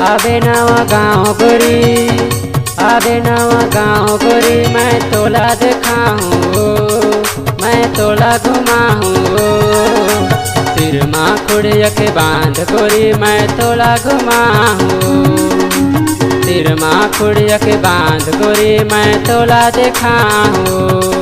आबे नवा गाँव गोरी, आबे नवा गाँव गोरी, मैं तोला दिखाऊँ, मैं तोला घुमाऊँ। तिरमा खुड़िया के बांध गोरी, मैं तोला घुमाऊँ। तिरमा खुड़िया के बांध गोरी, मैं तोला दिखाऊँ।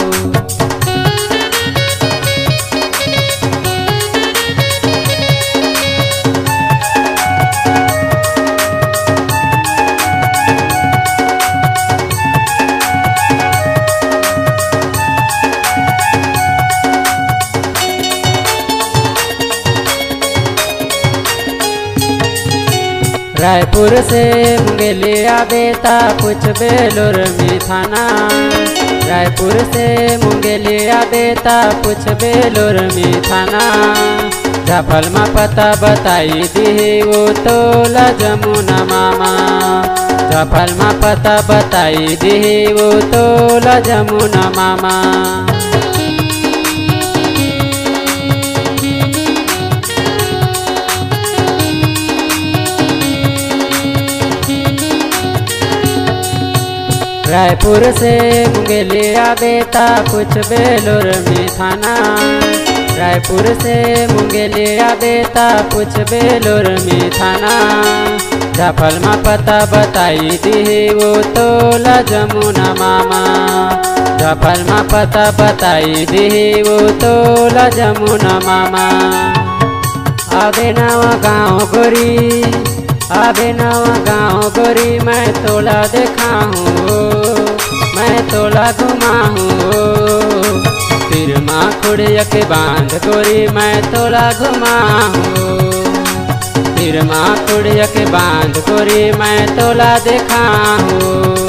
रायपुर से मुंगेलिया बेता कुछ बेलोर में थाना। रायपुर से मुंगेलिया बेता कुछ बेलोर में थाना। जाफल में पता बताई दी वो तोला जमुना मामा। जाफल में पता बताई दी वो तोला जमुना मामा। रायपुर से मुंगेलिया बेता कुछ बेलोर में थाना। रायपुर से मुंगेलिया बेता कुछ बेलोर में थाना। जाफल में पता बताई दी वो तोला जमुना मामा। जाफल में पता बताई दी वो तोला जमुना मामा। आबे नवा गाँव गोरी, आबे नवा गाँव गोरी, मैं तोला दिखाऊँ, मैं तोला घुमाऊँ। तिरमा खुड़िया के बांध गोरी, मैं तोला घुमाऊँ। तिरमा खुड़िया के बांध गोरी, मैं तोला दिखाऊँ।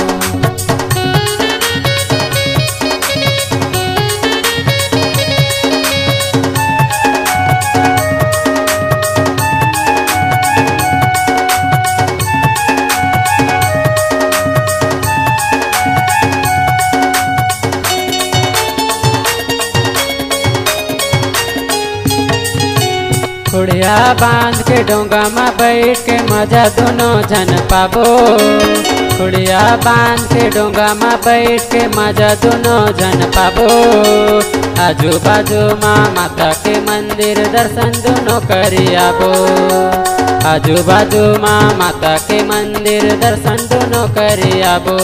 खुड़िया बांध के डोंगा में बैठ के मजा दोनों जन पाबो। खुड़िया बांध के डोंगा में बैठ के मजा दोनों जन पाबो। आजू बाजू माँ माता के मंदिर दर्शन दोनों करी आबो। आजू बाजू माँ माता के मंदिर दर्शन दोनों करी आबो।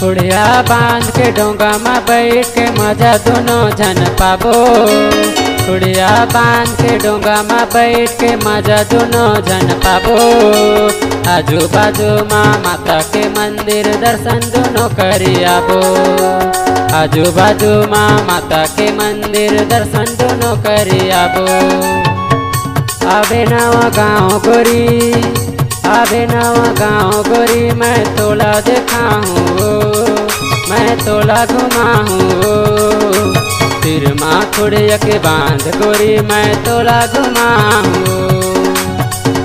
खुड़िया बांध के डोंगा में बैठ के मजा दोनों जन पाबो। खुड़िया बांध के डोंगा में बैठ के मजा दोनों जन पाबो। आजू बाजू माँ माता के मंदिर दर्शन दोनों करी आबो। आजू बाजू माँ माता के मंदिर दर्शन दोनों करी आबो। आबे नवा गाँव गोरी, आबे नवा गाँव गोरी, मैं तोला दिखाऊँ, मैं तोला घुमाऊँ। तिरमा खुड़िया के बांध गोरी, मैं तोला घुमाऊँ।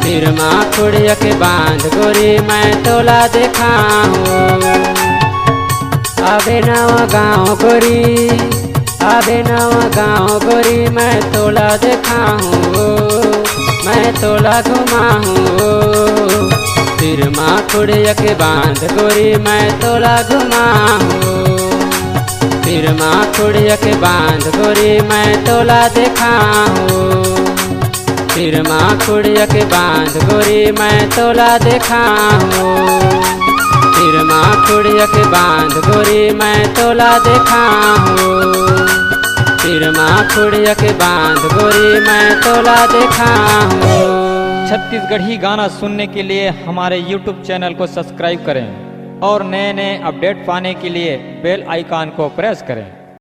तिरमा खुड़िया के बांध गोरी, मैं तोला दिखाऊँ। आबे नवा गाँव गोरी, आबे नवा गाँव गोरी, मैं तोला दिखाऊँ, मैं तोला घुमाऊँ। तिरमा खुड़िया के बांध गोरी, मैं तोला घुमाऊँ। तिरमा खुड़िया के बांध गोरी, मैं तोला दिखाऊँ। तिरमा खुड़िया के बांध गोरी, मैं तोला दिखाऊँ। तिरमा खुड़िया के बांध गोरी, मैं तोला दिखाऊँ। तिरमा खुड़िया के बांध गोरी, मैं तोला दिखाऊँ। छत्तीसगढ़ी गाना सुनने के लिए हमारे YouTube चैनल को सब्सक्राइब करें और नए नए अपडेट पाने के लिए बेल आइकन को प्रेस करें।